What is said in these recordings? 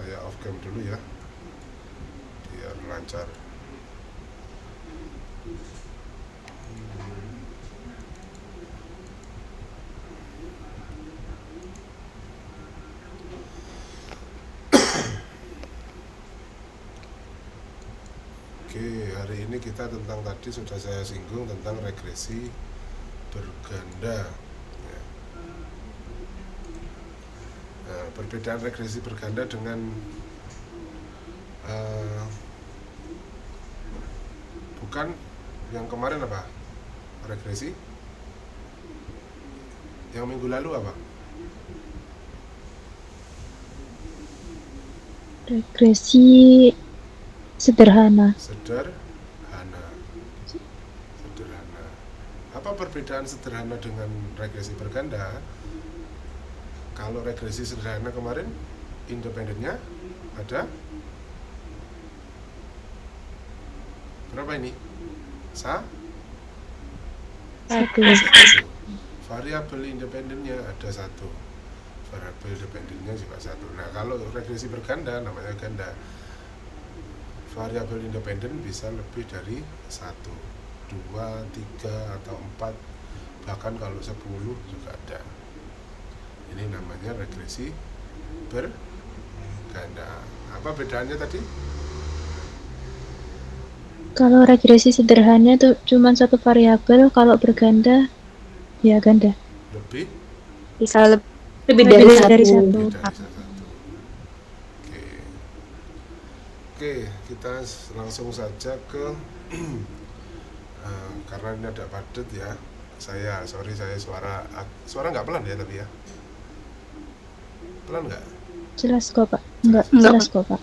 Saya off cam dulu ya biar lancar. Oke, hari ini kita tentang tadi sudah saya singgung tentang regresi berganda. Nah, perbedaan regresi berganda dengan bukan yang kemarin apa? Regresi yang minggu lalu apa? Regresi sederhana. Apa perbedaan sederhana dengan regresi berganda? Kalau regresi sederhana kemarin independennya ada berapa ini? Satu. Variabel independennya ada satu. Variabel independennya juga satu. Nah, kalau regresi berganda namanya ganda, variabel independen bisa lebih dari 1, 2, 3, atau 4, bahkan kalau 10 juga ada. Ini namanya regresi berganda. Apa bedanya tadi? Kalau regresi sederhana itu cuma satu variabel, kalau berganda ya ganda. Bisa lebih dari satu. Oke, kita langsung saja ke karena ini ada padat ya. Saya suara nggak pelan ya tapi ya. Pelan nggak? Jelas kok Pak. Enggak jelas kok Pak.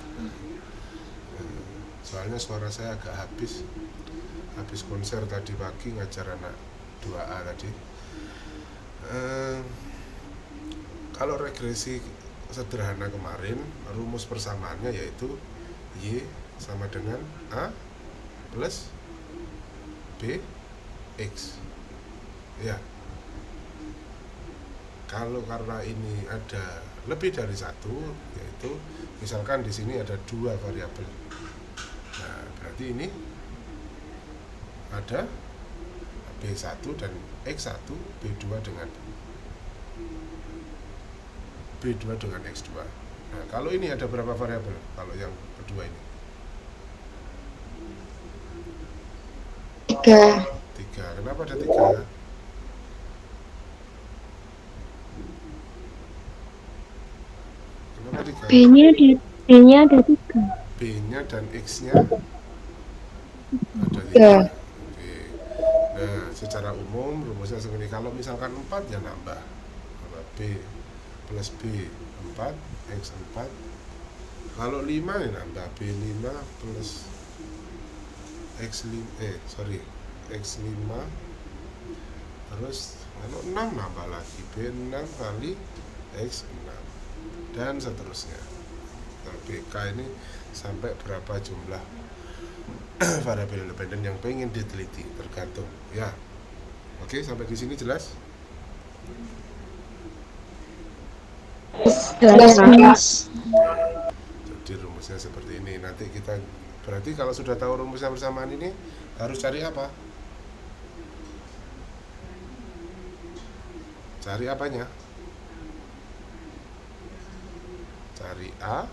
Soalnya suara saya agak habis konser tadi pagi ngajar anak 2A tadi. Kalau regresi sederhana kemarin, rumus persamaannya yaitu Y sama dengan A plus B X. Ya. Kalau karena ini ada lebih dari satu, yaitu misalkan di sini ada 2 variabel. Nah, berarti ini ada B1 dan X1, B2 dengan X2. Nah, kalau ini ada berapa variabel? Kalau yang kedua ini? 3. Kenapa ada 3? Kenapa 3? B-nya ada 3. B-nya dan X-nya ada 3. Oke. Nah, secara umum rumusnya seperti ini. Kalau misalkan 4 ya nambah B plus B 4, X 4. Kalau 5 ya nambah B5 plus X5. Terus kalau 6 nambah lagi B6 kali X6 dan seterusnya. Kalau BK ini sampai berapa jumlah variabel independen yang pengen diteliti, tergantung ya. Oke, sampai di sini jelas? Jelas. Jadi rumusnya seperti ini. Nanti kita berarti kalau sudah tahu rumusnya bersamaan ini harus cari apa? Cari apanya? Cari A.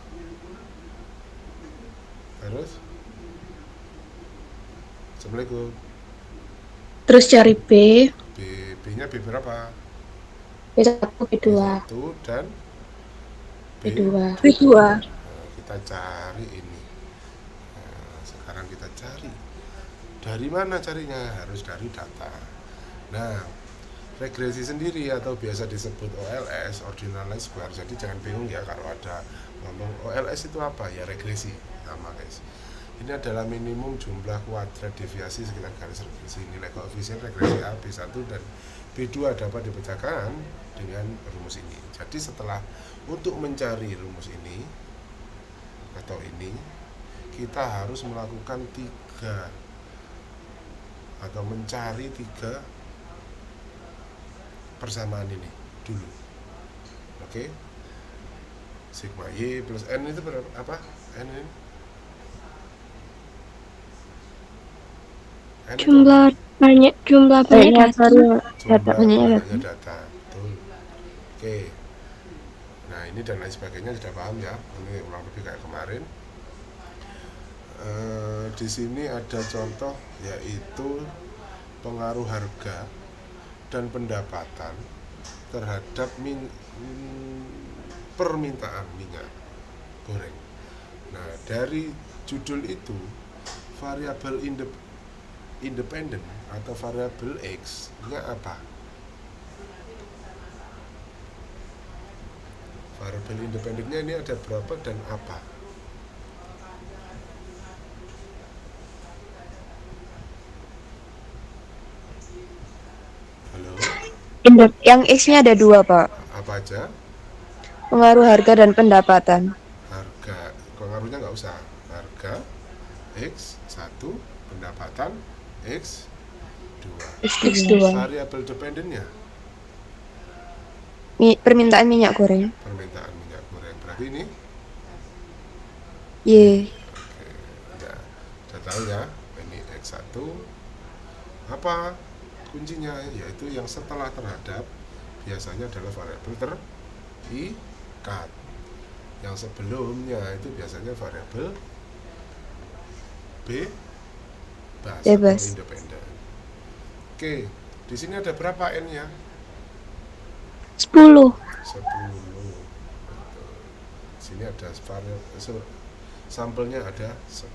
Terus? Assalamualaikum. Terus cari B. B-nya B berapa? B1, B2. B1 dan B2. Nah, kita cari ini. Nah, sekarang kita cari. Dari mana carinya? Harus dari data. Nah, regresi sendiri atau biasa disebut OLS, ordinalized square. Jadi jangan bingung ya kalau ada ngomong OLS itu apa? Ya regresi sama guys. Ini adalah minimum jumlah kuadrat deviasi sekitar garis regresi. Nilai koefisien regresi A, B1 dan B2 dapat dipecahkan dengan rumus ini. Jadi setelah untuk mencari rumus ini atau ini, kita harus melakukan 3 atau mencari 3 persamaan ini dulu. Oke. Sigma Y plus N itu berapa? Apa? N ini? N itu apa? Jumlah banyak Kayaknya data. Jumlah banyaknya banyaknya data. data. Betul. Oke. Nah, ini dan lain sebagainya sudah paham ya. Ini ulang lebih kayak kemarin. Di sini ada contoh yaitu pengaruh harga dan pendapatan terhadap permintaan minyak goreng. Nah, dari judul itu variabel independen atau variabel X-nya apa? Variabel independennya ini ada berapa dan apa? Halo, Yang X-nya ada 2, Pak. apa aja? Pengaruh harga dan pendapatan. Harga, pengaruhnya nggak usah. Harga X1, pendapatan X2. X2. Variabel dependennya Permintaan minyak goreng. permintaan minyak goreng. Berarti ini Y. ya, sudah tahu ya. Ini X1 apa kuncinya, yaitu yang setelah terhadap biasanya adalah variabel terikat. Yang sebelumnya itu biasanya variabel bebas atau independen. Oke, di sini ada berapa N-nya? 10. 10. Sini ada sampelnya ada 10.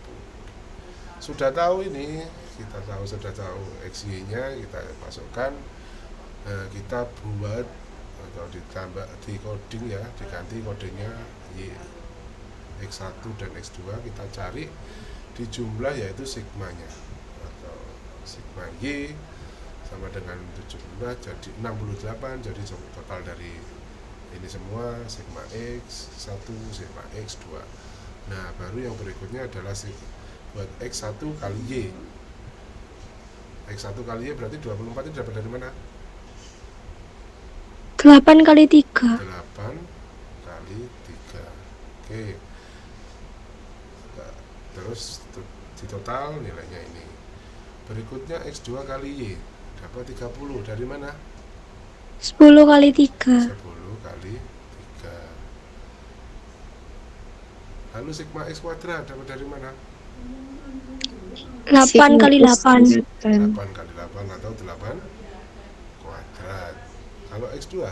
Sudah tahu ini, sudah tahu XY-nya, kita masukkan, kita buat atau ditambah di coding ya, diganti kodenya Y, X1 dan X2, kita cari di jumlah yaitu sigmanya atau sigma Y sama dengan 17 jadi 68, jadi total dari ini semua sigma X1, sigma X2. Nah, baru yang berikutnya adalah buat X1 kali Y. X1 kali Y berarti 24 itu dapat dari mana? 8 kali 3. 8 kali 3. Oke. Nah, terus di total nilainya ini. Berikutnya X2 kali Y dapat 30 dari mana? 10 kali 3. 10 kali 3. Lalu sigma X kuadrat dapat dari mana? 8 kali 8. 8 kali 8 atau 8 kuadrat. Kalau X2?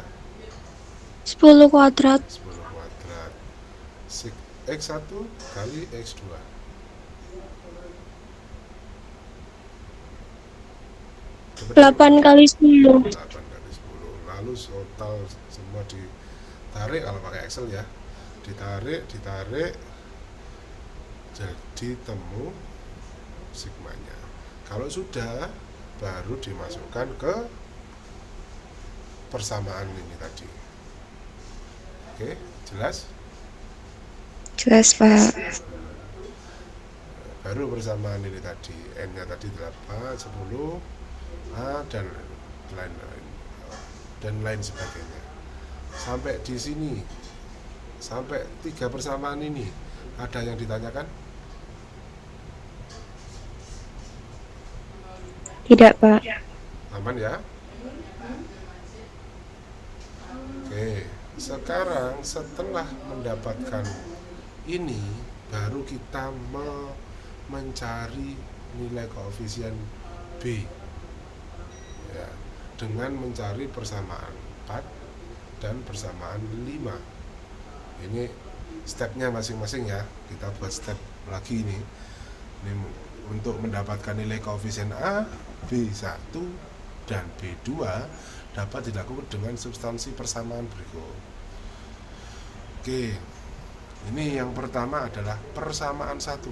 10 kuadrat. 10 kuadrat. X1 kali X2. Dapat 8 kali 10. 8 kali 10. Lalu total semua ditarik, kalau pakai Excel ya, ditarik jadi temu sigmanya. Kalau sudah, baru dimasukkan ke persamaan ini tadi. Oke, jelas? Jelas, Pak. Baru persamaan ini tadi, N-nya tadi 8, 10, A dan lain sebagainya. Sampai di sini, sampai 3 persamaan ini, ada yang ditanyakan? Tidak, Pak. Aman ya? Oke, sekarang setelah mendapatkan ini, baru kita mencari nilai koefisien B ya, dengan mencari persamaan 4 dan persamaan 5. Ini stepnya masing-masing ya, kita buat step lagi ini untuk mendapatkan nilai koefisien A, B1 dan B2 dapat dilakukan dengan substansi persamaan berikut. Oke, ini yang pertama adalah persamaan 1.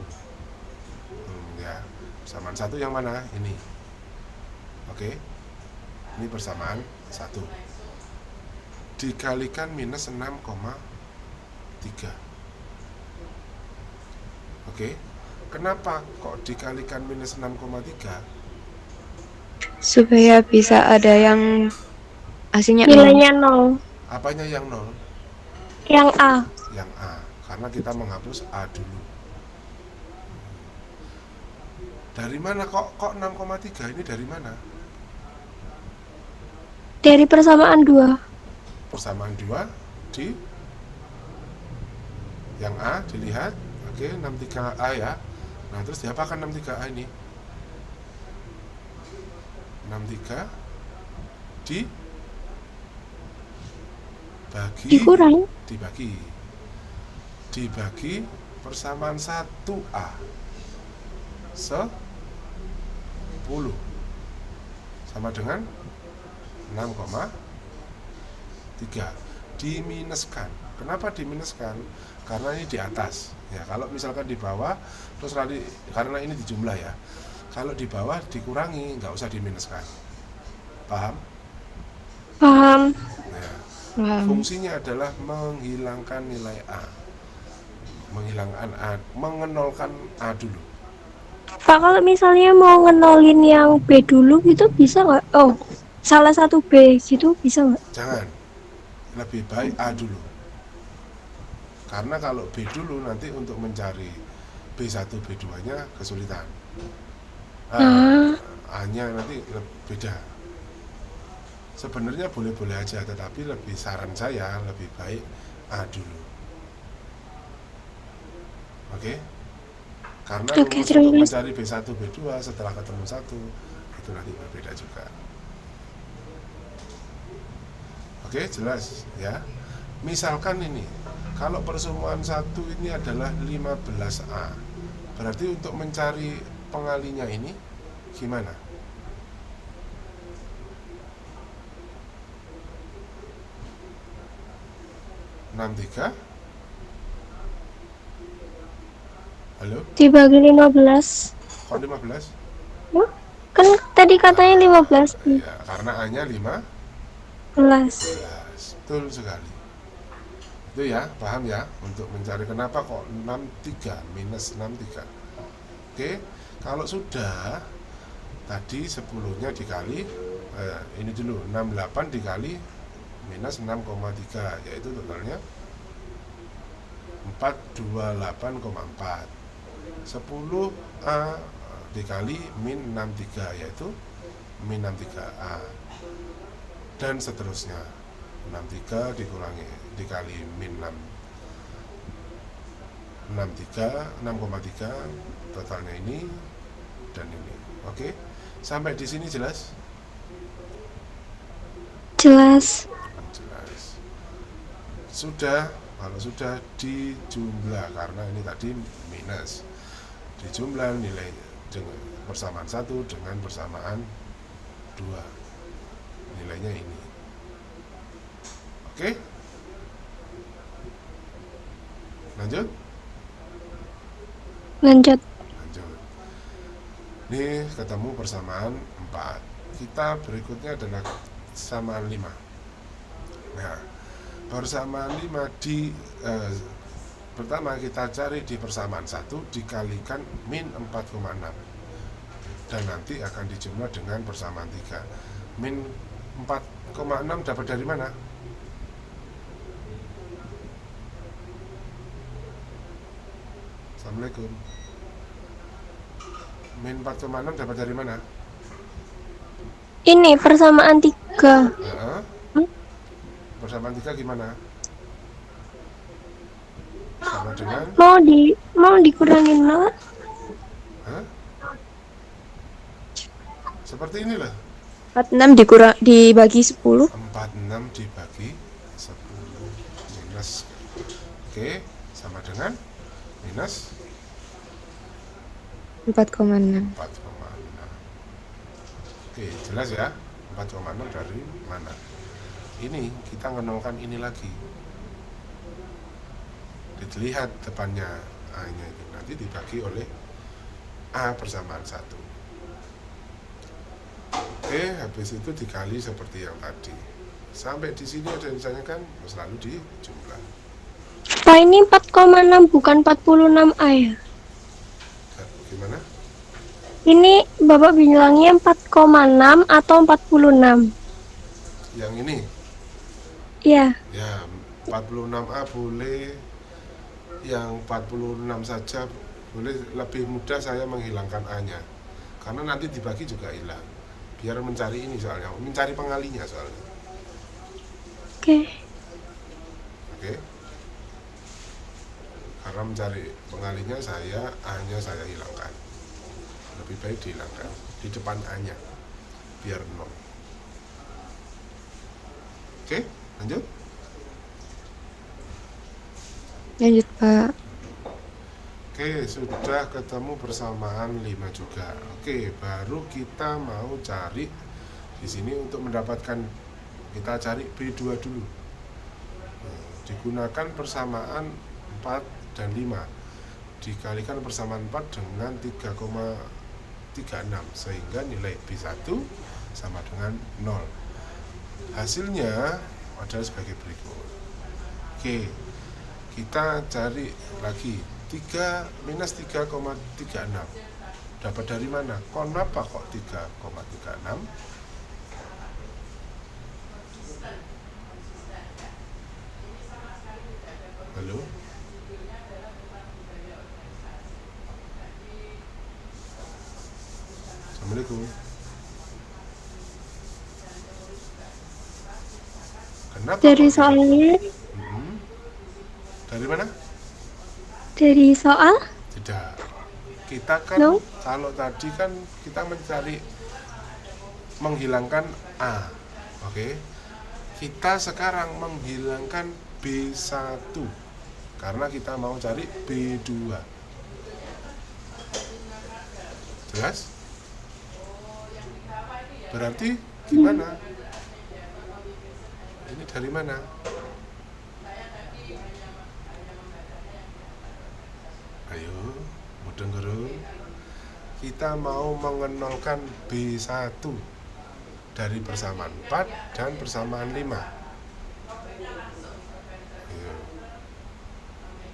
Ya, persamaan 1 yang mana? Ini. Oke, ini persamaan 1 dikalikan minus 6,3. Oke, kenapa kok dikalikan minus 6,3? Supaya bisa ada yang hasilnya Nilainya 0. Apanya yang 0? Yang A. yang A, karena kita menghapus A dulu. Dari mana kok 6,3 ini dari mana? Dari persamaan 2. Persamaan 2 di yang A dilihat, oke, 63A ya. Nah, terus diapakan 63A ini? 63 Dikurangi. dibagi persamaan 1A 10 sama dengan 6,3. Diminuskan. Kenapa diminuskan? Karena ini di atas ya. Kalau misalkan di bawah terus nanti, karena ini dijumlah ya, kalau di bawah dikurangi, nggak usah diminuskan. Paham? Paham. Nah, Paham. fungsinya adalah menghilangkan nilai A, menghilangkan A, mengenolkan A dulu. Pak, kalau misalnya mau ngenolin yang B dulu gitu bisa nggak? Oh, salah satu B gitu bisa nggak? Jangan, lebih baik A dulu. Karena kalau B dulu nanti untuk mencari B1, B2 nya kesulitan. A nya nanti beda. Sebenarnya boleh-boleh aja, tetapi lebih saran saya lebih baik A dulu. Oke? Karena Oke, rumus terima untuk kasih. mencari B1, B2 setelah ketemu 1 itu nanti berbeda juga. Oke, jelas ya. Misalkan ini, kalau persamaan 1 ini adalah 15A, berarti untuk mencari pengalinya ini gimana? Enam tiga. Halo? Dibagi 15. Kok 15? Hah? Kan tadi katanya 15. Ya, karena A-nya 15. 15. Betul sekali. Itu ya, paham ya? Untuk mencari kenapa kok 63 minus 63. Oke, kalau sudah tadi 10-nya dikali ini dulu 68 dikali minus 6,3, yaitu totalnya 428,4. 10A dikali min 63 yaitu min 63A, dan seterusnya. 63 dikali min 6,3 totalnya ini dan ini. Oke, sampai di sini jelas? Jelas. Sudah. Kalau sudah dijumlah, karena ini tadi minus, dijumlah nilai dengan persamaan 1 dengan persamaan 2, nilainya ini. Oke, lanjut. Lanjut. Ini ketemu persamaan 4. Kita berikutnya adalah persamaan 5. Nah, persamaan 5 pertama kita cari di persamaan 1 dikalikan min 4,6, dan nanti akan dijumlah dengan persamaan 3. Min 4,6 dapat dari mana? Assalamualaikum. Min 4,6 dapat dari mana? Ini persamaan 3. Persamaan 3 gimana? Sama dengan Mau dikurangin 0? seperti inilah. 46 dibagi 10. 46 dibagi 10 minus. Oke, sama dengan minus 4,6. 4,6. Oke, jelas ya? 4,6 dari mana? Ini kita ngenolkan ini lagi. Dilihat depannya A-nya itu nanti dibagi oleh A persamaan 1. Oke, habis itu dikali seperti yang tadi. Sampai di sini ada yang ditanyakan, selalu dijumlah. Pak, ini 4,6 bukan 46A ya? Gimana? Ini Bapak bilangnya 4,6 atau 46? Yang ini? Iya. Ya, 46A boleh, yang 46 saja, boleh lebih mudah saya menghilangkan A-nya. Karena nanti dibagi juga hilang. Biar mencari ini soalnya, mencari pengalinya soalnya. Oke. Oke. Karena mencari pengalinya A-nya saya hilangkan. Lebih baik dihilangkan di depan A-nya. Biar 0. Oke, lanjut. Lanjut, Pak. Oke, sudah ketemu persamaan 5 juga. Oke, baru kita mau cari di sini untuk mendapatkan, kita cari B2 dulu. Digunakan persamaan 4 dan 5. Dikalikan persamaan 4 dengan 3,36 sehingga nilai B1 sama dengan 0. Hasilnya adalah sebagai berikut. Oke, kita cari lagi 3 minus 3,36. Dapat dari mana? Kenapa kok 3,36? Halo? Assalamualaikum. Kenapa Dari kok soalnya, dari mana? dari soal, Tidak. Kita kan No. kalau tadi kan kita mencari menghilangkan A. Oke. Kita sekarang menghilangkan B1 karena kita mau cari B2. Jelas? Berarti gimana? Ini dari mana? Ayo, mudeng gerung. Kita mau mengenolkan B1 dari persamaan 4 dan persamaan 5. Ayo.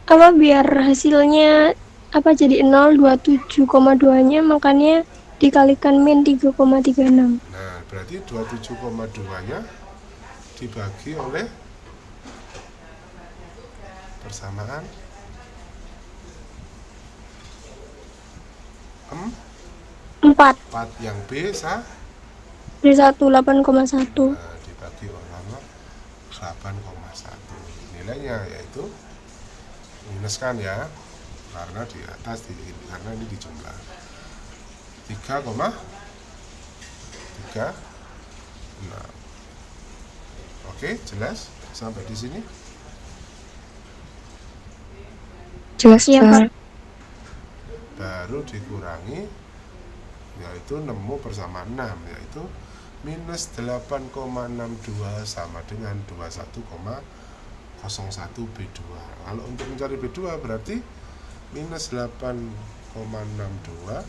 apa biar hasilnya apa jadi 0, 27,2-nya makanya dikalikan min 3,36. Nah, berarti 27,2-nya dibagi oleh persamaan 4 4 yang B1 dari 8,1. dibagi oleh 8,1. Nilainya yaitu minuskan ya, karena di atas karena ini dijumlah 3,36. Oke, jelas sampai di sini. Jelas, Iya, Pak. Baru dikurangi, yaitu nemu persamaan 6, yaitu minus 8,62 sama dengan 21,01 B2. Kalau untuk mencari B2 berarti minus 8,62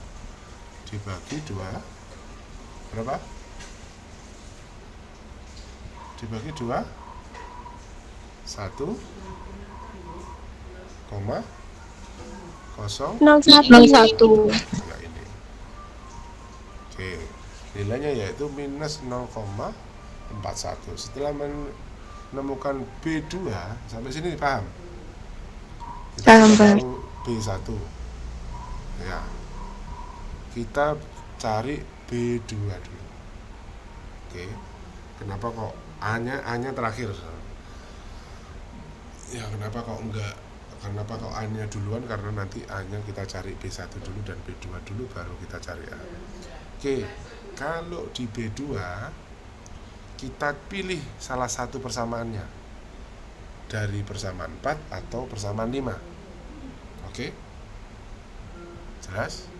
dibagi 2 berapa? Dibagi 2 1,01. 01. Ya ini. Oke, nilainya yaitu minus 0,41. Setelah menemukan B2 sampai sini paham? Kita Paham, sudah Pak. tahu B1. Ya. Kita cari B2 dulu. Oke. Kenapa kok A-nya terakhir? Ya, kenapa kok A-nya duluan? Karena nanti A-nya kita cari B1 dulu dan B2 dulu baru kita cari A. Oke, kalau di B2 kita pilih salah satu persamaannya dari persamaan 4 atau persamaan 5. Oke? Jelas?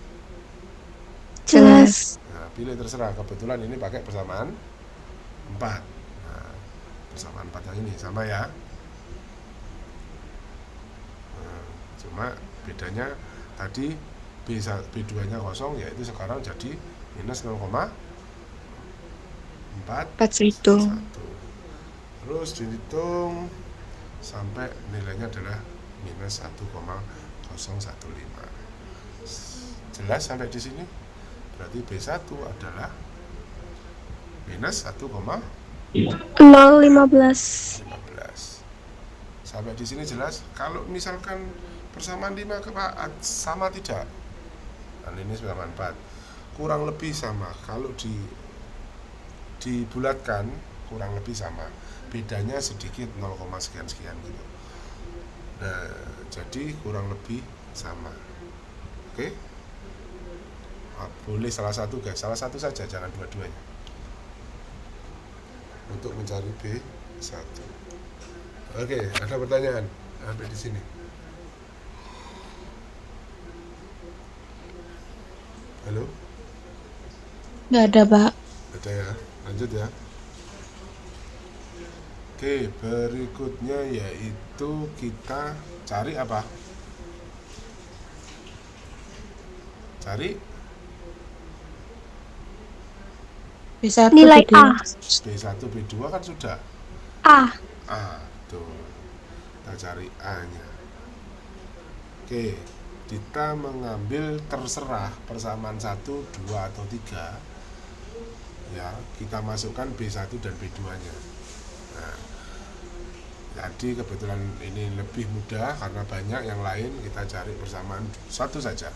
Jelas. Nah, pilih terserah. Kebetulan ini pakai persamaan 4. Nah, persamaan 4 yang ini sama ya. Cuma bedanya tadi B2-nya kosong, yaitu sekarang jadi minus 0,41. Terus dihitung sampai nilainya adalah minus 1,015. Jelas sampai di sini? Berarti B1 adalah minus 0,15. 1,15. Sampai di sini jelas? Kalau misalkan Persamaan 5 sama tidak? Dan ini persamaan 4. Kurang lebih sama. Kalau dibulatkan kurang lebih sama. Bedanya sedikit 0, sekian gitu. Nah, jadi kurang lebih sama. Oke? Boleh salah satu guys, salah satu saja, jangan dua-duanya. Untuk mencari B1. Oke, ada pertanyaan sampai di sini? Halo? Nggak ada, Pak. Ada ya, lanjut ya. Oke, berikutnya yaitu kita cari apa? Cari B1, Nilai B2. A. B1, B2 kan sudah. A. A, tuh. Kita cari A-nya. Oke, kita mengambil terserah persamaan 1, 2, atau 3. Ya, kita masukkan B1 dan B2-nya. Nah, jadi kebetulan ini lebih mudah karena banyak yang lain, kita cari persamaan satu saja.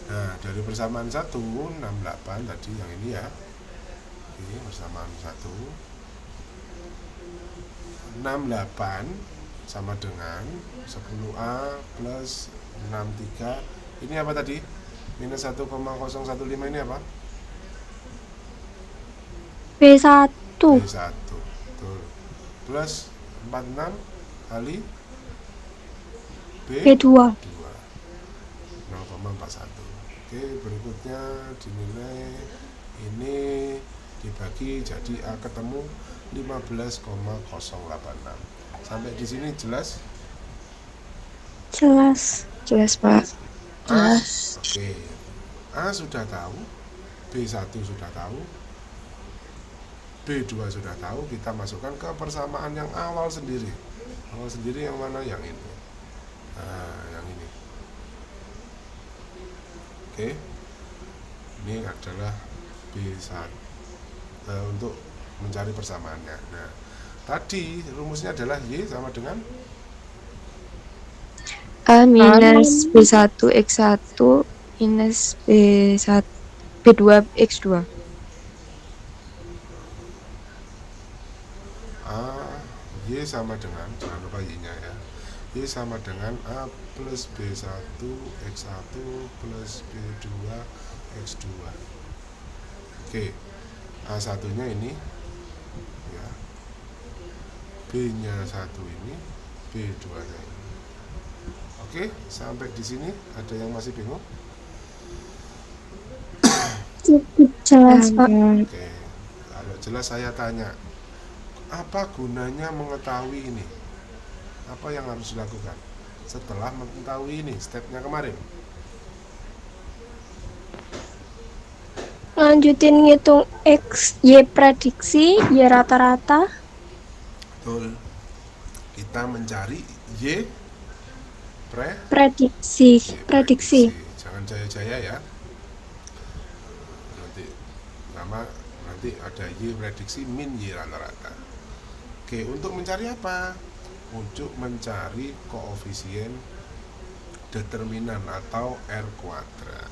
Nah, dari persamaan 1, 68 tadi yang ini ya. Ini persamaan 1. 68 sama dengan 10A plus 63. Ini apa tadi? Minus 1,015 ini apa? B1. B1. Betul. Plus 46 kali B2. 0,41. Oke, berikutnya dinilai ini dibagi jadi A ketemu 15,086. Sampai di sini jelas? Jelas. Jelas, Pak. A, oke. A sudah tahu, B1 sudah tahu, B2 sudah tahu, kita masukkan ke persamaan yang awal sendiri. Awal sendiri yang mana? Yang ini. Nah, yang ini. Oke. Ini adalah B1 untuk mencari persamaannya. Nah, tadi rumusnya adalah Y sama dengan A minus B1 X1 minus B1 B2 X2. A, Y sama dengan, jangan lupa Y-nya ya. Y sama dengan A plus B1 X1 plus B2 X2. Oke, A1-nya ini ya, B-nya 1 ini, B2-nya ini. Oke, sampai di sini ada yang masih bingung? Jelas, Pak. Oke, kalau jelas saya tanya, apa gunanya mengetahui ini? Apa yang harus dilakukan setelah mengetahui ini, stepnya kemarin? Lanjutin ngitung X, Y prediksi, Y rata-rata. Betul. Kita mencari Y Prediksi. prediksi. Jangan jaya-jaya ya. Nanti ada Y prediksi min Y rata-rata. Oke, untuk mencari apa? Untuk mencari koefisien determinan atau R kuadrat.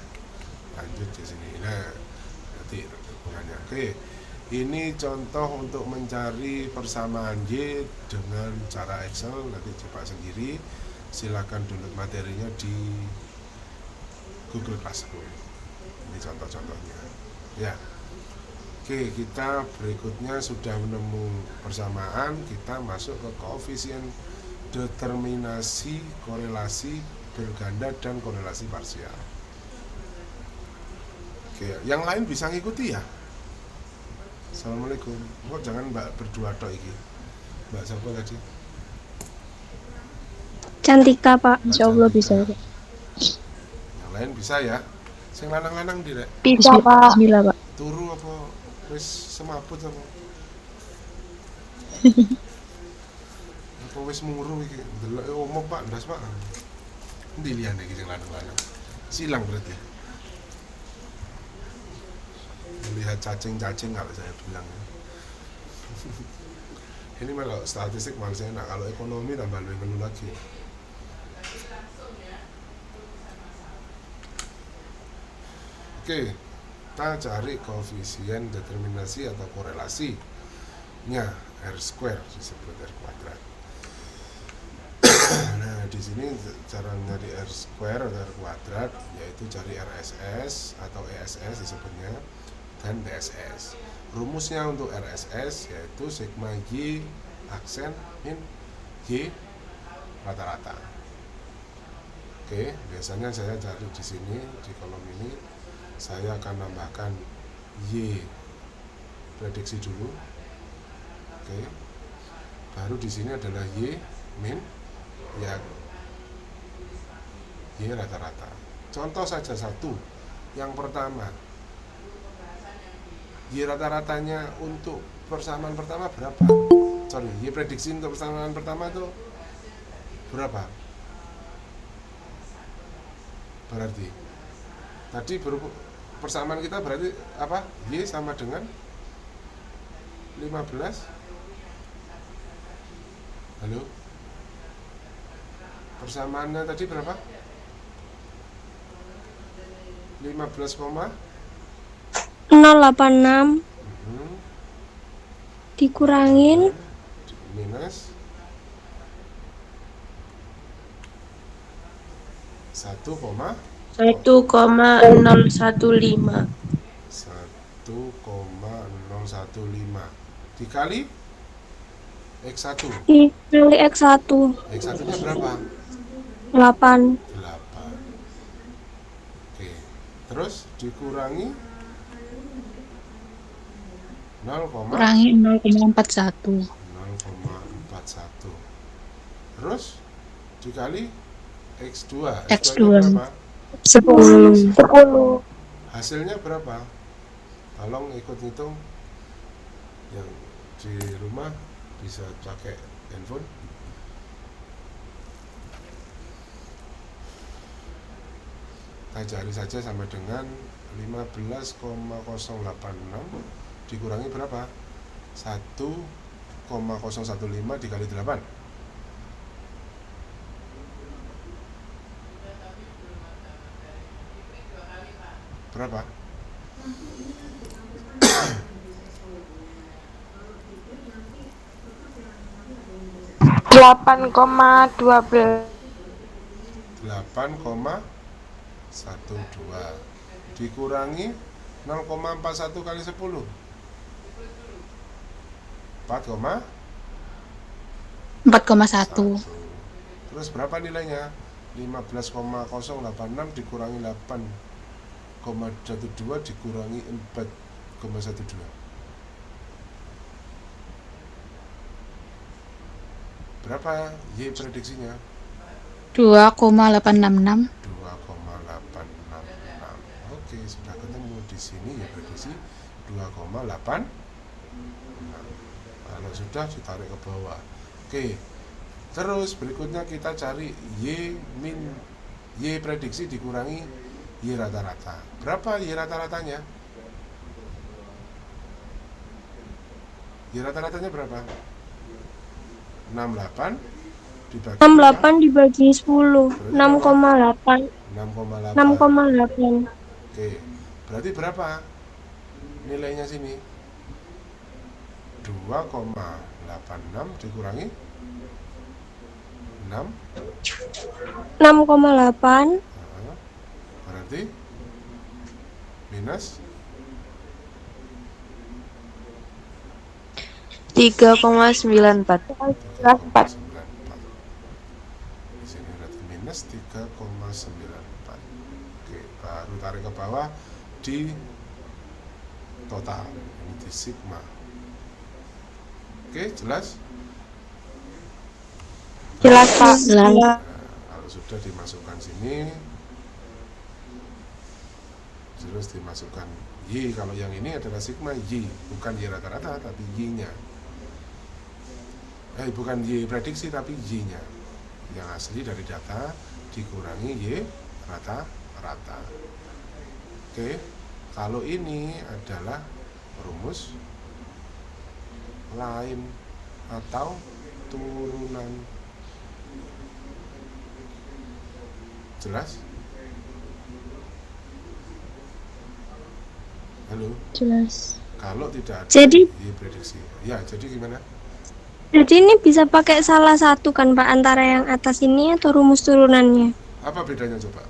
Lanjut di sini. Nah, nanti hubungannya. Oke. Ini contoh untuk mencari persamaan Y dengan cara Excel, nanti coba sendiri. Silakan download materinya di Google Classroom. Ini contoh-contohnya. Ya. Oke, kita berikutnya sudah menemu persamaan, kita masuk ke koefisien determinasi, korelasi berganda dan korelasi parsial. Oke, yang lain bisa ngikuti ya. Assalamualaikum. Kok jangan Mbak berdua tok iki. Mbak siapa tadi? Cantika, Pak. Insya Allah bisa. Yang lain bisa ya. Sing lanang-lanang direk. Bisa, Pak. Bismillah, Pak. Turu apa wis semaput apa? Apa wis muru iki? Delok omong Pak, ndas Pak. Endi liyane iki sing lanang-lanang? Silang berarti. Melihat cacing-cacing kalau saya bilang. Ini kalau statistik malah enak, kalau ekonomi tambah lebih ngeluh lagi. Oke, kita cari koefisien determinasi atau korelasinya R square disebut R kuadrat. Nah, di sini cara nyari R square atau R kuadrat yaitu cari RSS atau ESS disebutnya dan DSS. Rumusnya untuk RSS yaitu sigma Y aksen min Y rata-rata. Oke, biasanya saya cari di sini di kolom ini saya akan nambahkan Y prediksi dulu. Oke. Baru di sini adalah Y min ya Y rata-rata. Contoh saja satu. Yang pertama, Y rata-ratanya untuk persamaan pertama berapa? Sorry, Y prediksi untuk persamaan pertama itu berapa? Berarti tadi persamaan kita berarti apa? Y sama dengan 15. Halo? Persamaannya tadi berapa? 15, 086 dikurangin minus 1,015 dikali X1. dikali X1 X1 nya berapa? 8 Oke. Terus dikurangi 0,41. Kurangi 0,41. Terus dikali X2. X2. X2 nya berapa? 10 Hasilnya berapa? Tolong ikut hitung. Yang di rumah bisa pakai handphone. Kita cari saja sama dengan 15,086 dikurangi berapa? 1,015 dikali 8. Berapa? 8,12 8,12 dikurangi 0,41 kali 10 4,1. 4,1. Terus berapa nilainya? 15,086 dikurangi 8,12 dikurangi 4,12. Berapa Y prediksinya? 2,866. 2,866. Oke, sudah ketemu di sini ya prediksi 2,8. Kalau sudah ditarik ke bawah. Oke. Terus berikutnya kita cari Y prediksi dikurangi Y rata-rata. Berapa Y rata-ratanya? Y rata-ratanya berapa? 68 dibagi 68 dibagi 10 6,8 6,8. Oke. Berarti berapa nilainya sini? 2,86 dikurangi 6. 6,8 Berarti minus 3,94. 3,94. Di sini berarti minus 3,94. Oke, baru tarik ke bawah di total. Ini di sigma. Oke, jelas? jelas Pak. Nah, kalau sudah dimasukkan sini, terus dimasukkan Y. Kalau yang ini adalah sigma Y, bukan Y rata-rata tapi Y-nya. Bukan Y prediksi tapi Y-nya. Yang asli dari data dikurangi Y rata-rata. Oke, kalau ini adalah rumus lain atau turunan. Jelas? Halo. Jelas. Kalau tidak ada Jadi Y prediksi. Ya, jadi gimana? Jadi ini bisa pakai salah satu kan Pak, antara yang atas ini atau rumus turunannya. Apa bedanya coba?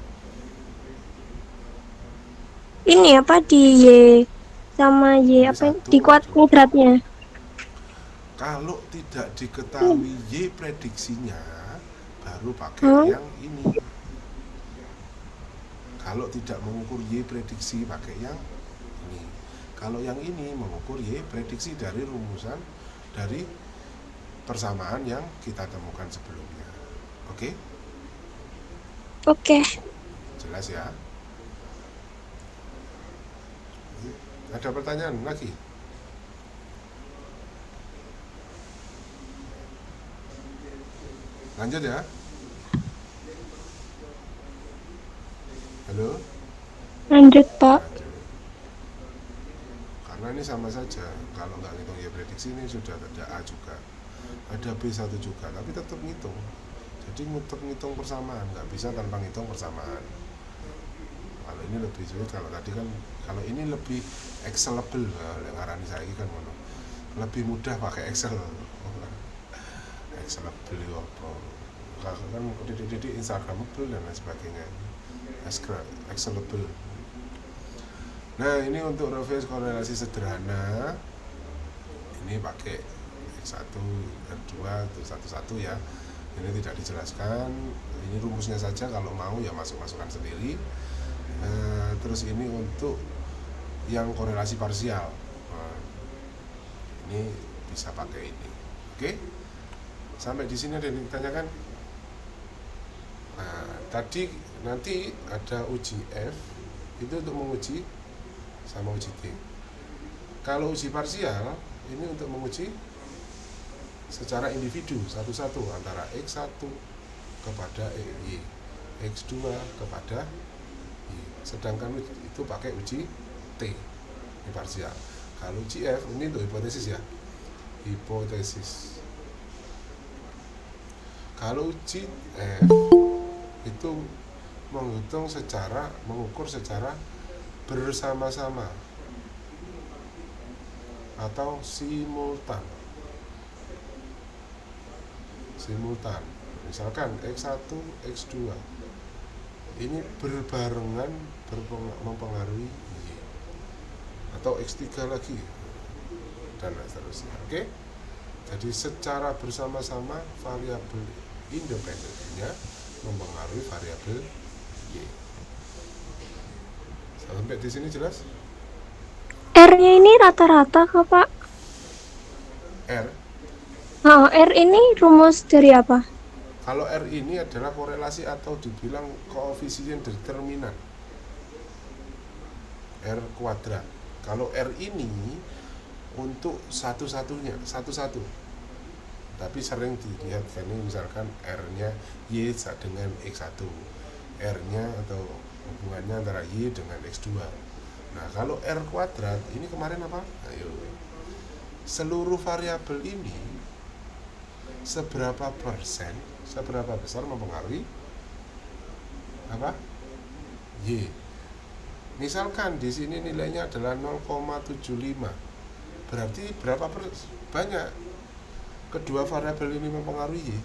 Ini apa di Y sama Y Ini apa satu, di dua. kuadratnya. Kalau tidak diketahui Y prediksinya, baru pakai Hmm? yang ini. Kalau tidak mengukur Y prediksi, pakai yang ini. Kalau yang ini mengukur Y prediksi dari rumusan dari persamaan yang kita temukan sebelumnya. Oke? Oke. Jelas ya? Ada pertanyaan lagi? Lanjut ya. Halo? Lanjut Pak. Lanjut. Karena ini sama saja. Kalau nggak ngitung Y prediksi ini sudah ada A juga, ada B1 juga, tapi tetap ngitung. Jadi tetap ngitung persamaan, nggak bisa tanpa ngitung persamaan. Kalau ini lebih sulit, kalau tadi kan, kalau ini lebih excelable, yang ngarani saya ini kan lebih mudah pakai Excel. Excelable apa? Kan titik-titik Instagramable dan lain sebagainya. Excelable. Nah, ini untuk reverse korelasi sederhana. Ini pakai X1, R2, itu satu-satu ya. Ini tidak dijelaskan. Ini rumusnya saja, kalau mau ya masukkan sendiri. Terus ini untuk yang korelasi parsial. Nah, ini bisa pakai ini. Oke? Sampai di sini ada yang ditanyakan? Nah, tadi nanti ada uji F, itu untuk menguji sama uji T. Kalau uji parsial, ini untuk menguji secara individu satu-satu antara X1 kepada Y, X2 kepada Y. Sedangkan itu pakai uji T, ini parsial. Kalau uji F, ini untuk hipotesis ya, hipotesis. Kalau uji F itu mengukur secara bersama-sama atau simultan. Misalkan X1, X2 ini berbarengan mempengaruhi Y, atau X3 lagi dan seterusnya. Oke? Jadi secara bersama-sama variabel independennya mempengaruhi variabel Y. Sampai di sini jelas? R-nya ini rata-rata kah Pak? R. Nah, R ini rumus dari apa? Kalau R ini adalah korelasi atau dibilang koefisien determinan. R kuadrat. Kalau R ini untuk satu satu. Tapi sering dilihat ini misalkan R-nya Y dengan X1, R-nya atau hubungannya antara Y dengan X2. Nah, kalau R kuadrat ini kemarin apa? Ayo. Seluruh variabel ini seberapa besar mempengaruhi apa? Y. Misalkan di sini nilainya adalah 0,75. Berarti berapa banyak kedua variabel ini mempengaruhi Y?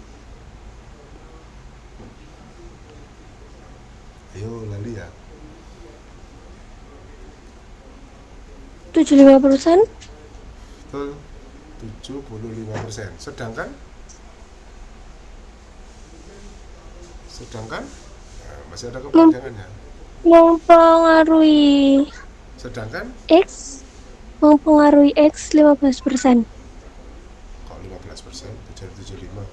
Ayo lali ya. 75%? Betul, 75%. Sedangkan masih ada kepanjangannya. Mempengaruhi Sedangkan X 15%. kalau 15% jadi 75.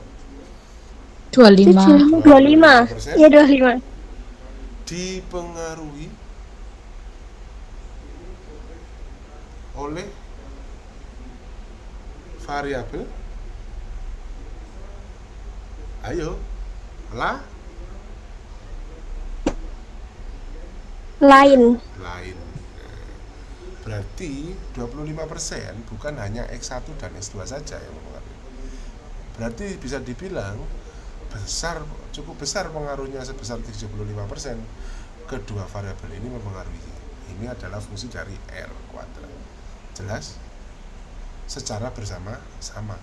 25. 25. 25% Ya 25. dipengaruhi oleh variabel Lain. Berarti 25% bukan hanya X1 dan X2 saja yang mempengaruhi. Berarti bisa dibilang cukup besar pengaruhnya, sebesar 75% kedua variabel ini mempengaruhi Y. ini adalah fungsi dari R kuadrat. Jelas? Secara bersama-sama.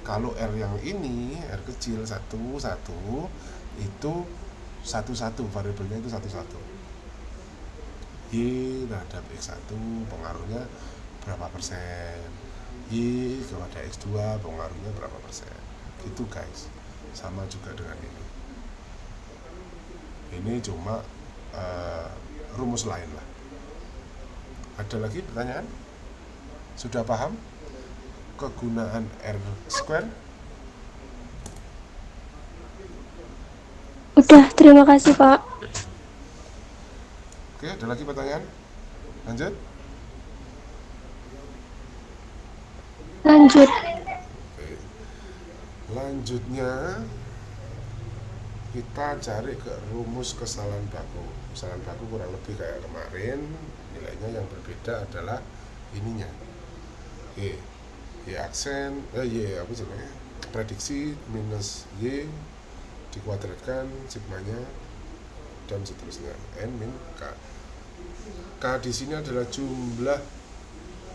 Kalau R yang ini, R kecil 1, 1 itu 1, variabelnya itu 1. Y terhadap X1 pengaruhnya berapa persen, Y kepada X2 pengaruhnya berapa persen, gitu guys. Sama juga dengan ini cuma rumus lain lah. Ada lagi pertanyaan? Sudah paham kegunaan R square? Udah, terima kasih Pak. Oke, ada lagi pertanyaan? Lanjut. Lanjut. Oke. Lanjutnya kita cari ke rumus kesalahan baku. Kesalahan baku kurang lebih kayak kemarin, nilainya yang berbeda adalah ininya. Y aksen, Y apa sih namanya? Prediksi minus Y dikuadratkan sigmanya dan seterusnya, N min K. K di sini adalah jumlah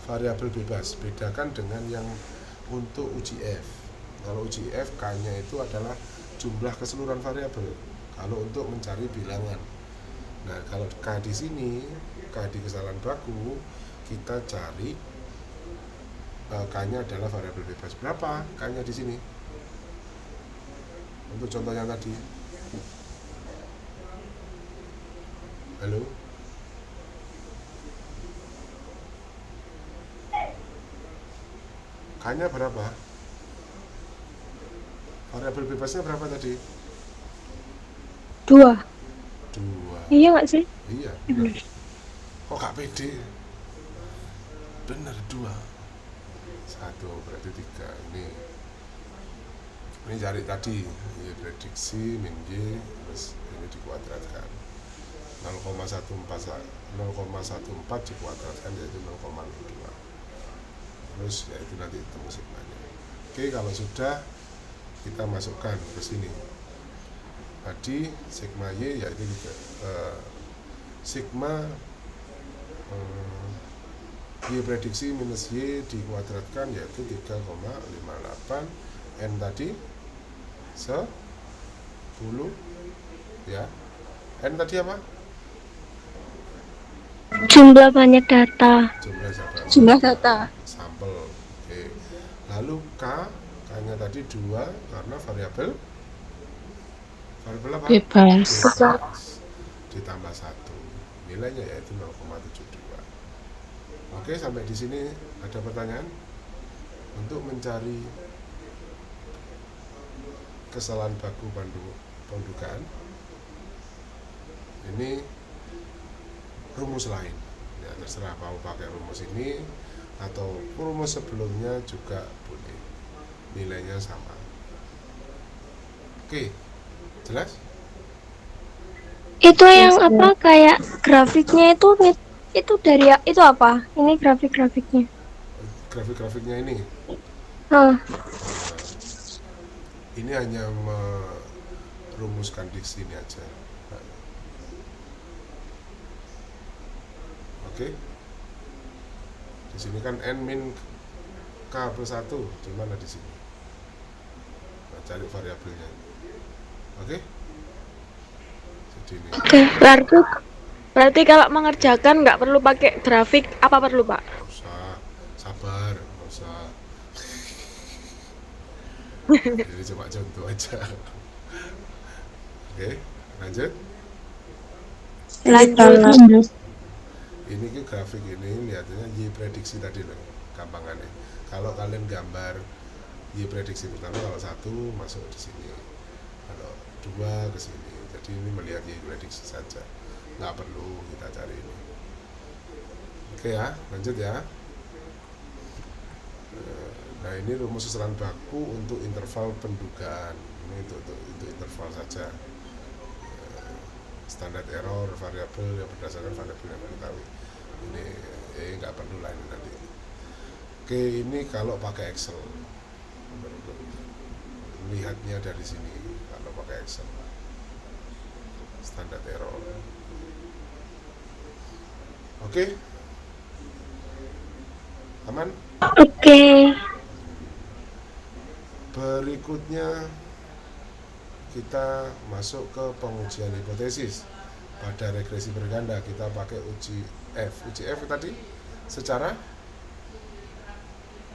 variabel bebas. Bedakan dengan yang untuk uji F. Kalau uji F, K-nya itu adalah jumlah keseluruhan variabel. Kalau untuk mencari bilangan. Nah, kalau K di sini, K di kesalahan baku, kita cari K-nya adalah variabel bebas. Berapa K-nya di sini? Untuk contohnya tadi. Halo? K-nya berapa? Variabel bebasnya berapa tadi? 2. 2. Iya nggak sih? Iya, benar. Kok gak pede? Bener 2. 1 berarti 3. Ini cari tadi, Y prediksi min Y, terus ini dikuadratkan 0,14 dikuadratkan yaitu 0,02, terus yaitu nanti ketemu sigmanya. Oke, kalau sudah kita masukkan ke sini. Tadi sigma Y yaitu sigma Y prediksi minus Y dikuadratkan yaitu 3,58. N tadi 10 ya. N tadi apa? Jumlah banyak data. Jumlah data. Sampel. Oke. Lalu K-nya tadi 2 karena variabel apa? Bebas. Ditambah 1. Nilainya yaitu 0,72. Oke, sampai di sini ada pertanyaan? Untuk mencari kesalahan baku pendugaan, ini rumus lain ya, terserah mau pakai rumus ini atau rumus sebelumnya juga boleh, nilainya sama. Oke, jelas? Itu yang apa kayak grafiknya itu dari itu apa? Ini grafik-grafiknya. Grafik-grafiknya ini ini hanya merumuskan diksi ini aja. Oke. Di sini kan N min K plus 1, di mana di sini? Nah, cari variabelnya. Oke? Jadi ini. Oke, berarti kalau mengerjakan nggak perlu pakai grafik, apa perlu Pak? Nggak usah, sabar, nggak usah. Jadi coba contoh aja. Oke, lanjut. Lanjut. Ini ke grafik ini lihatnya Y prediksi tadi loh, gampangannya. Kalau kalian gambar Y prediksi pertama, kalau 1 masuk di sini, kalau 2 ke sini. Jadi ini melihat Y prediksi saja, nggak perlu kita cari ini. Oke ya, lanjut ya. Nah, ini rumus kesalahan baku untuk interval pendugaan. Ini untuk interval saja. Standar error variabel yang berdasarkan variabel yang diketahui. Ini nggak perlu lah ini nanti. Oke, ini kalau pakai Excel, lihatnya dari sini kalau pakai Excel. Standar error. Oke? Aman? Oke. Berikutnya kita masuk ke pengujian hipotesis. Pada regresi berganda kita pakai uji F. Uji F tadi secara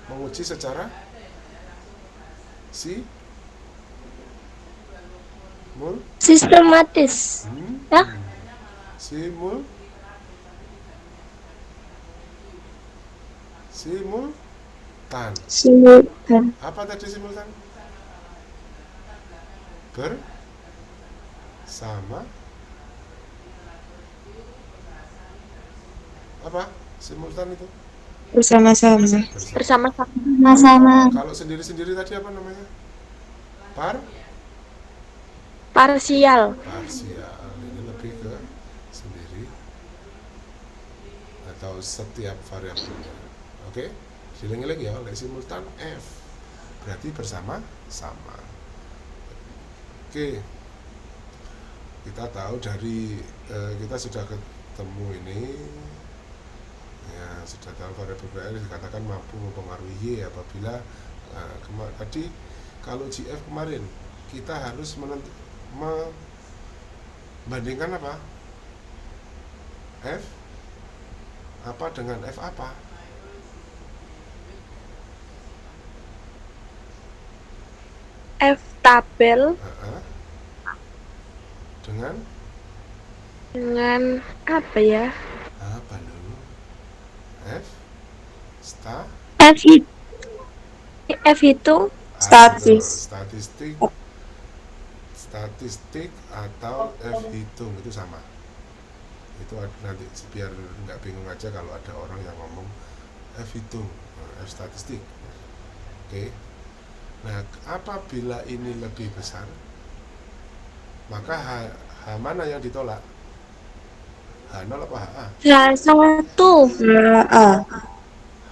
menguji secara Sistematis. Ya? Simultan. Simultan. Apa tadi simultan? Bersama. Apa? Simultan itu? Bersama-sama. Bersama-sama. Kalau sendiri-sendiri tadi apa namanya? Parsial. Parsial. Ini lebih ke sendiri atau setiap variabelnya. Oke? Diulangi lagi ya, oleh simultan F. Berarti bersama-sama. Oke. Kita tahu dari kita sudah ketemu ini ya, sudah tahu variabel BR dikatakan mampu mempengaruhi Y apabila tadi kalau GF kemarin kita harus membandingkan apa? F apa dengan F apa? F tabel dengan apa ya? Apa lo? F hitung statistik atau F hitung itu sama. Itu nanti biar nggak bingung aja kalau ada orang yang ngomong F hitung, F statistik. Oke. Nah, apabila ini lebih besar, maka H mana yang ditolak? H0 apa HA? H1.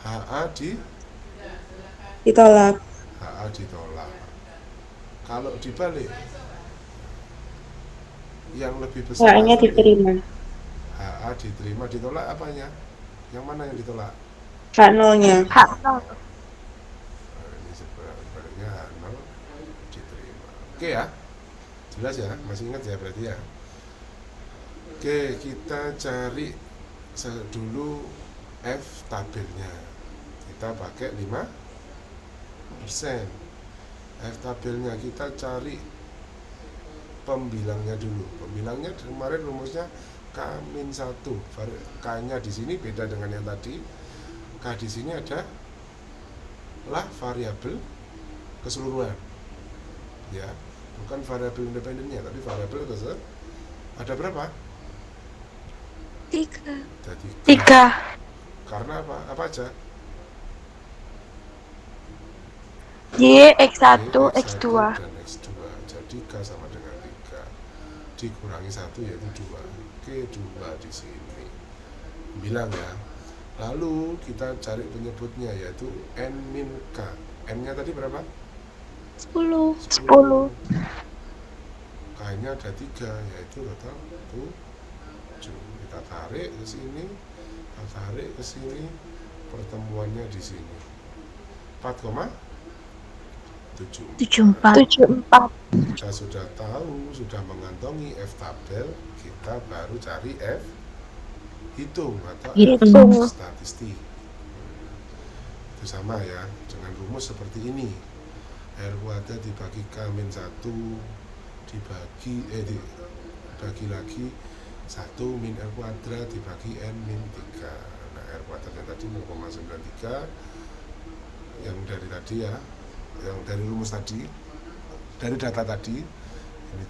HA Ditolak. HA ditolak. Kalau dibalik, yang lebih besar HA-nya diterima. HA diterima, ditolak apanya? Yang mana yang ditolak? H0-nya. Ini sebaliknya H0 diterima. Oke ya, jelas ya, masih ingat ya berarti ya. Oke, kita cari dulu F tabelnya. Kita pakai 5%. F tabelnya kita cari pembilangnya dulu. Pembilangnya kemarin rumusnya K-1. K-nya di sini beda dengan yang tadi. K di sini adalah variabel keseluruhan. Ya, bukan variabel independennya, tapi variabel keseluruhan. Ada berapa? 3. Karena apa? Apa aja? Y, X1, X2. Dan X2. Jadi K sama dengan 3 dikurangi 1 yaitu 2. Oke, 2 di sini. Bilang ya. Lalu kita cari penyebutnya yaitu N min K. N-nya tadi berapa? 10. K-nya ada 3 yaitu total 7. Kita tarik ke sini, kita tarik ke sini, pertemuannya di sini 4,74. Kita sudah tahu, sudah mengantongi F tabel, kita baru cari F hitung atau F statistik. Itu sama ya, dengan rumus seperti ini. R kuadrat dibagi K-1 dibagi lagi 1 min R kuadrat dibagi N min 3. Nah, R kuadratnya tadi 0,93 yang dari tadi ya, yang dari rumus tadi, dari data tadi ini,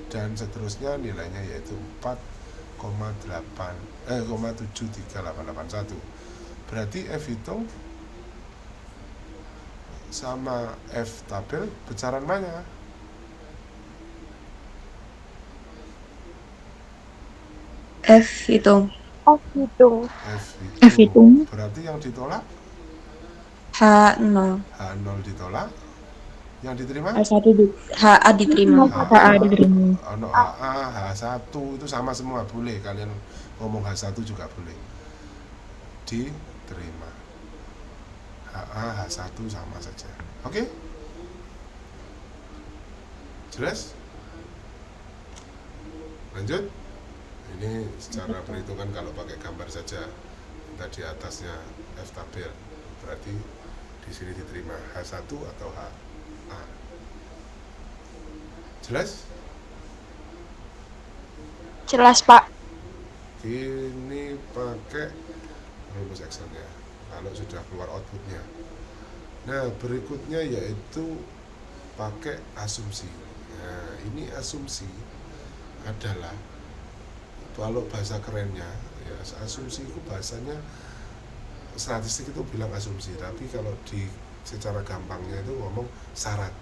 dan seterusnya nilainya yaitu 4,73881. Berarti F hitung sama F tabel besaran mana? F hitung. F hitung. Berarti yang ditolak H0. H0 ditolak, Yang diterima H1 HA diterima. HA diterima. ono HA, H1 itu sama semua, boleh kalian ngomong H1 juga boleh. Diterima. HA, H1 sama saja. Oke? Jelas? Lanjut. Ini secara perhitungan kalau pakai gambar saja. Tadi atasnya F tabel. Berarti di sini diterima H1 atau HA. Jelas? Jelas, Pak. Ini pakai rumus Excel-nya kalau sudah keluar outputnya. Nah, berikutnya yaitu pakai asumsi. Nah, ini asumsi adalah, kalau bahasa kerennya ya, asumsi itu bahasanya statistik itu bilang asumsi, tapi kalau di secara gampangnya itu ngomong syarat.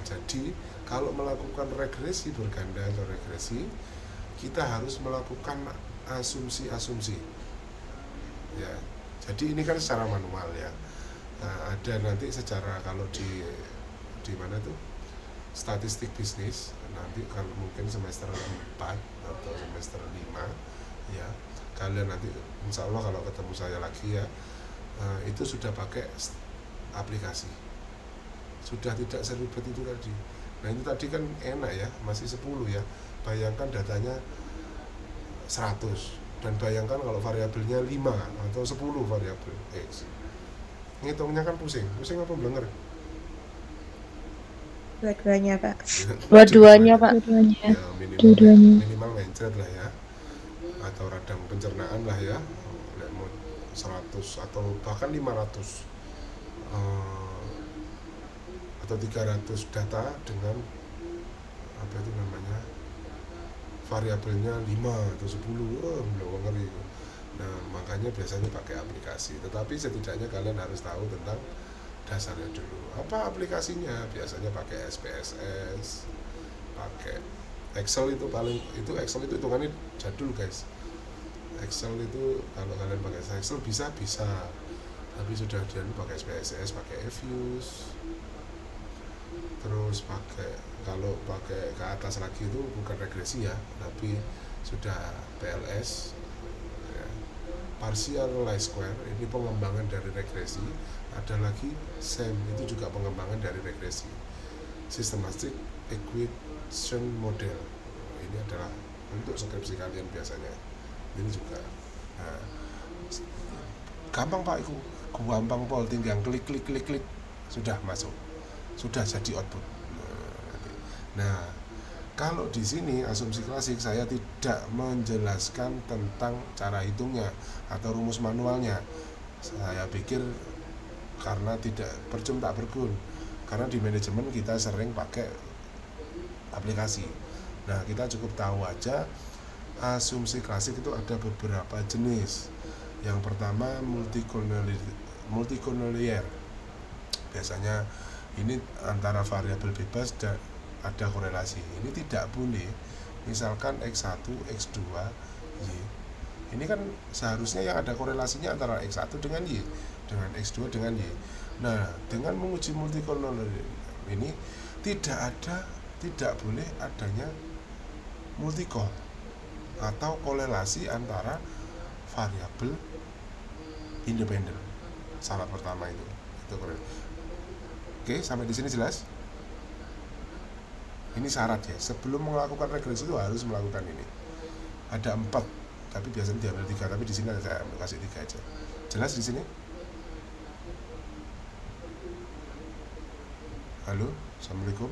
Jadi kalau melakukan regresi berganda atau regresi, kita harus melakukan asumsi-asumsi ya. Jadi ini kan secara manual ya. Nah, ada nanti secara, kalau di mana tuh statistik bisnis, nanti kalau mungkin semester 4 atau semester 5 ya, kalian nanti insya Allah kalau ketemu saya lagi ya, itu sudah pakai aplikasi, sudah tidak seribet itu tadi. Nah, itu tadi kan enak ya, masih 10 ya. Bayangkan datanya 100, dan bayangkan kalau variabelnya 5 atau 10 variabel X. Ngitungnya kan pusing apa blenger? Dua-duanya, Pak. Dua-duanya, Pak. Ya, Dua-duanya. minimal mencret lah ya, atau radang pencernaan lah ya, mau 100 atau bahkan 500 atau 300 data dengan apa itu namanya, variabelnya 5 atau 10, belum ngeri. Nah, makanya biasanya pakai aplikasi, tetapi setidaknya kalian harus tahu tentang dasarnya dulu. Apa aplikasinya? Biasanya pakai SPSS, pakai Excel. Itu paling, itu Excel itu hitungannya jadul guys. Excel itu kalau kalian pakai Excel bisa, tapi sudah dia pakai SPSS, pakai Fuse, terus pakai, kalau pakai ke atas lagi itu bukan regresi ya, tapi sudah PLS ya. Partial least square, ini pengembangan dari regresi. Ada lagi SEM, itu juga pengembangan dari regresi. Systematic Equation Model, ini adalah untuk skripsi kalian biasanya. Ini juga nah, gampang Pak, itu gampang Pol, tinggal klik sudah masuk, sudah jadi output. Nah, kalau di sini asumsi klasik saya tidak menjelaskan tentang cara hitungnya atau rumus manualnya. Saya pikir karena tidak percuma tak bergun, karena di manajemen kita sering pakai aplikasi. Nah, kita cukup tahu aja asumsi klasik itu ada beberapa jenis. Yang pertama multicollinear. Biasanya ini antara variabel bebas dan ada korelasi. Ini tidak boleh. Misalkan X1, X2, Y. Ini kan seharusnya yang ada korelasinya antara X1 dengan Y, dengan X2 dengan Y. Nah, dengan menguji multicollinear ini tidak boleh adanya multicol atau korelasi antara variabel independen. Syarat pertama itu korelasi. Oke, sampai di sini jelas? Ini syarat ya, sebelum melakukan regresi itu harus melakukan ini. Ada 4, tapi biasanya diambil 3, tapi di sini saya kasih 3 aja. Jelas di sini? Halo, assalamualaikum.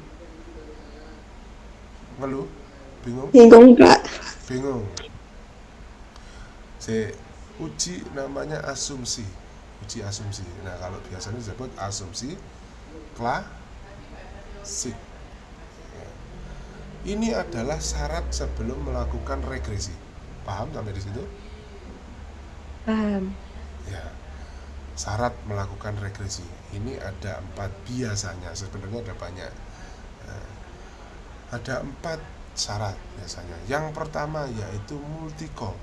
Ngeluh? Bingung? Bingung, Pak. Bingung. Uji namanya asumsi. Uji asumsi. Nah, kalau biasanya disebut asumsi klasik. Ini adalah syarat sebelum melakukan regresi. Paham sampai di situ? Paham. Ya. Syarat melakukan regresi. Ini ada 4 biasanya. Sebenarnya ada banyak. Nah, ada 4 syarat biasanya. Yang pertama yaitu multicol.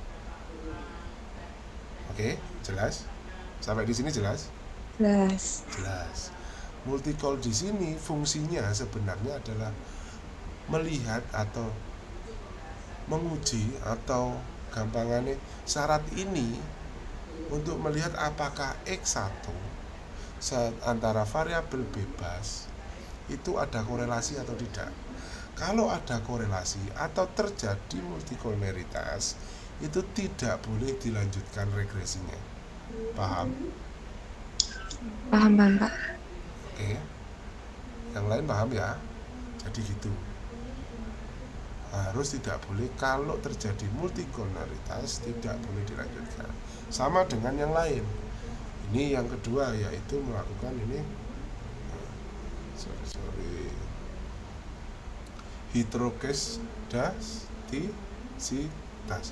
Oke, jelas? Sampai di sini jelas? Jelas. Jelas. Multi-call di sini fungsinya sebenarnya adalah melihat atau menguji atau gampangannya syarat ini untuk melihat apakah X1 antara variabel bebas itu ada korelasi atau tidak. Kalau ada korelasi atau terjadi multikolneritas, itu tidak boleh dilanjutkan regresinya. Paham? Paham, Pak. Oke. Yang lain paham ya? Jadi gitu. Harus tidak boleh, kalau terjadi multikolneritas tidak boleh dilanjutkan. Sama dengan yang lain. Ini yang kedua, yaitu melakukan ini heterokestasitas.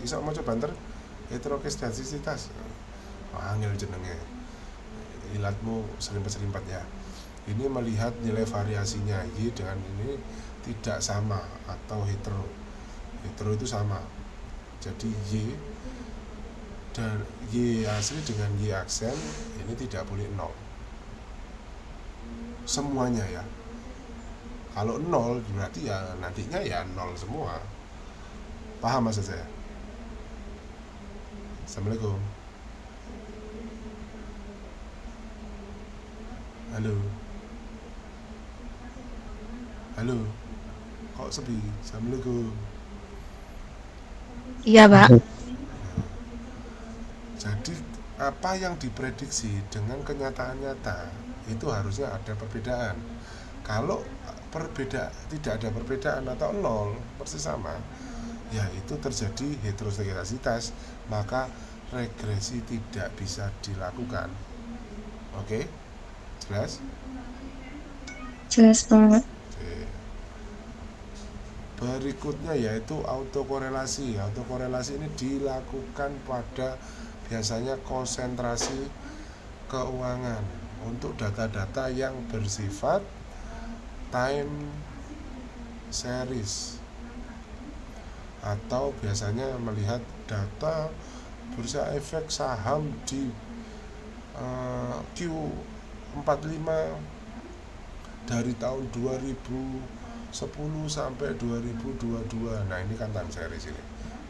Iso maca banter heterokestasitas. Angel jenenge. Ilatmu serimpet-serimpet ya. Ini melihat nilai variasinya Y dengan ini tidak sama atau hetero. Hetero itu sama. Jadi Y dan Y asli dengan Y aksen ini tidak boleh 0 semuanya ya. Kalau 0 berarti ya nantinya ya 0 semua. Paham maksud saya? Assalamualaikum. Halo kok sepi? Assalamualaikum. Iya, Pak. Jadi apa yang diprediksi dengan kenyataan nyata itu harusnya ada perbedaan. Kalau tidak ada perbedaan atau 0 persis sama, ya itu terjadi heteroskedasitas, maka regresi tidak bisa dilakukan. Oke? Jelas? Jelas, Pak. Oke. Berikutnya yaitu autokorelasi. Autokorelasi ini dilakukan pada biasanya konsentrasi keuangan untuk data-data yang bersifat time series, atau biasanya melihat data bursa efek saham di Q45 dari tahun 2010 sampai 2022. Nah ini kan time series ini,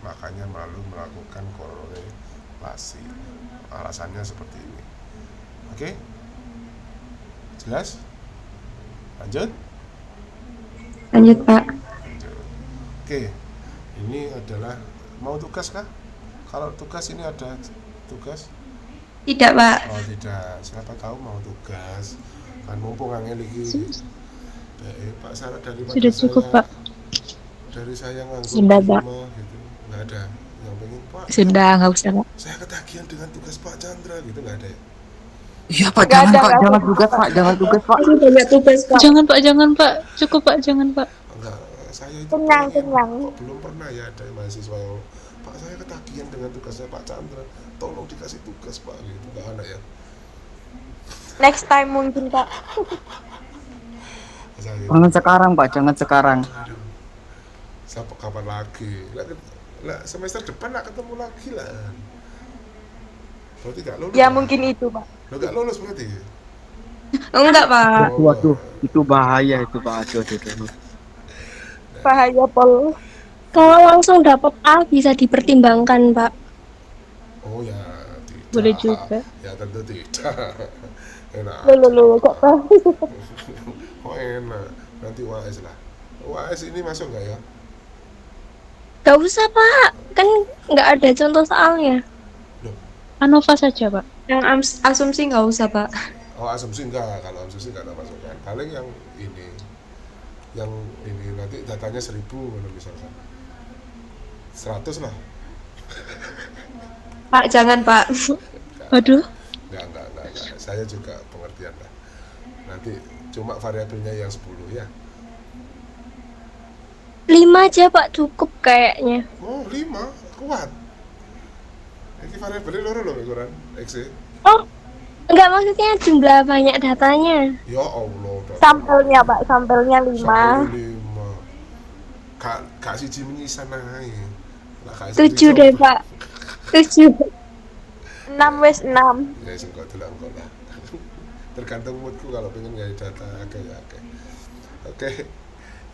makanya melakukan korelasi. Alasannya seperti ini. Oke? Jelas? Lanjut, Pak. lanjut. Oke, ini adalah mau tugas kah? Kalau tugas ini ada tugas? Tidak, Pak. Oh tidak, siapa tahu mau tugas. Kan mumpung angel iki. Pak Sarah dari Sudah cukup, Pak. Dari saya nganggur Sudah, di Pak. rumah gitu. Nggak ada yang pengen Pak. Sudah, nggak usah, Pak. Saya ketagihan dengan tugas Pak Chandra gitu, nggak ada ya? Iya Pak, Nggak jangan ada, Pak, nggak jangan ada. tugas Pak, jangan tugas Pak. Masih banyak tugas, Pak. Jangan Pak. Cukup Pak, jangan Pak. Enggak, saya itu Kenyang, pengen. kenyang. Kok belum pernah ya ada mahasiswa yang Pak saya ketagihan dengan tugasnya Pak Chandra, tolong dikasih tugas Pak gitu. Nggak ada ya? Next time mungkin, Pak. Saya, Jangan sekarang Pak, jangan sekarang. aduh, kapan lagi? Lah semester depan lah ketemu lagi lah. Berarti nggak lulus? Ya mungkin itu, Pak. Lo nggak lulus berarti? Enggak, Pak. Oh, Waduh, itu bahaya itu Pak. Aduh. Bahaya, Pol. Kalau langsung dapat A bisa dipertimbangkan, Pak. Oh ya, tidak. Boleh juga. Ya tentu tidak. Enak. Loh, kok tahu? Oh enak. Nanti UAS lah. UAS ini masuk nggak ya? Gak usah, Pak. Kan nggak ada contoh soalnya. Anova saja Pak. Yang asumsi nggak usah, Pak. Oh asumsi enggak, kalau asumsi enggak ada masukan. Paling yang ini nanti datanya 1000 misalkan 100 lah. Pak, jangan, Pak. Waduh. Enggak. Saya juga pengertian lah. Nanti cuma variabelnya yang 10 ya. 5 aja, Pak, cukup kayaknya. Oh 5 kuat. Ini variabelnya loro loh ukuran X. Oh, enggak, maksudnya jumlah banyak datanya. Ya Allah. Sampelnya, Pak. Sampelnya 5. 5. Kak siji menyisan ae. Lah Kak 7 deh, Pak. 7. 6 wes 6. Ya sing kok delok kok lah. tergantung moodku kalau pengen nyari data agak ya oke.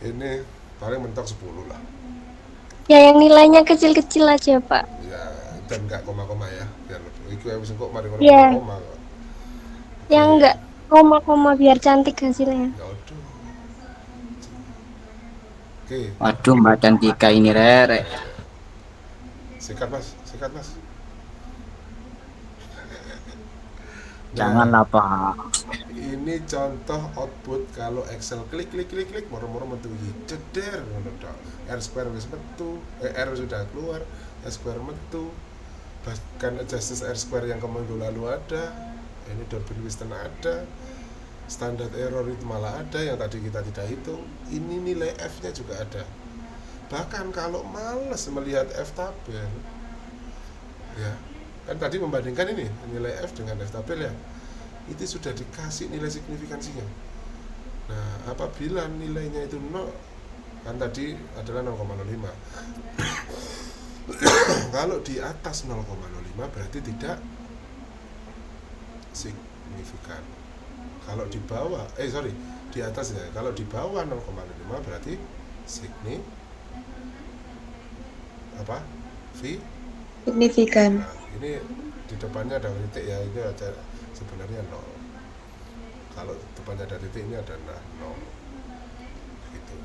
Ini paling mentok 10 lah Ya yang nilainya kecil-kecil aja, Pak. ya, dan nggak koma-koma ya biar lebih iku ya wis kok mari ngono Iya. koma kok. Yang enggak koma-koma biar cantik hasilnya. Ya aduh. Oke, Waduh, Mbak Cantika ini rere. sikat mas. Janganlah, Pak. Ini contoh output kalau Excel klik moro-moro metu iki ceder ngono tok. R square wis metu, R sudah keluar, S square metu. Bahkan adjusted R square yang keminggu lalu ada. Ini Dolphin Wisdom ada. Standard error itu malah ada yang tadi kita tidak hitung. Ini nilai F-nya juga ada. Bahkan kalau males melihat F tabel, ya kan tadi membandingkan ini nilai F dengan F tabel ya, itu sudah dikasih nilai signifikansinya. Nah, apabila nilainya itu 0, kan tadi adalah 0,05. Kalau di atas 0,05 berarti tidak signifikan. Kalau di bawah, di atas ya. Kalau di bawah 0,05 berarti Signifikan. Nah, ini di depannya ada titik ya, ini ada sebenarnya 0. Kalau depannya ada titik ini ada 0. Gitu.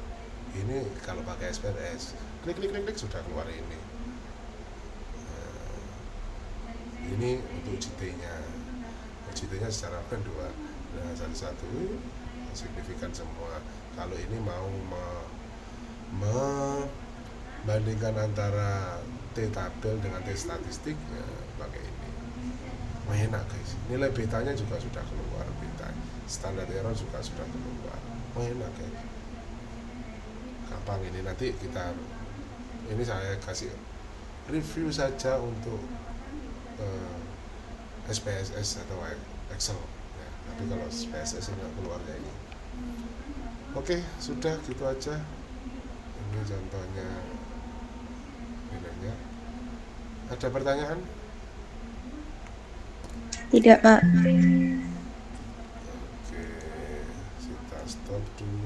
Ini kalau pakai SPSS, klik sudah keluar ini. Nah, ini untuk JT-nya. JT-nya secara kan 2. Nah, satu signifikan semua. Kalau ini mau membandingkan antara T tabel dengan T statistik ya pakai ini. Enak guys. Nilai betanya juga sudah keluar, beta. Standar error juga sudah keluar. Enak guys. Gampang ini, nanti ini saya kasih review saja untuk SPSS atau Excel ya. Tapi kalau SPSS nggak keluar kayak ini. Oke, sudah gitu aja. Ini contohnya nilainya. Ada pertanyaan? Tidak, Pak. Oke, kita stop dulu.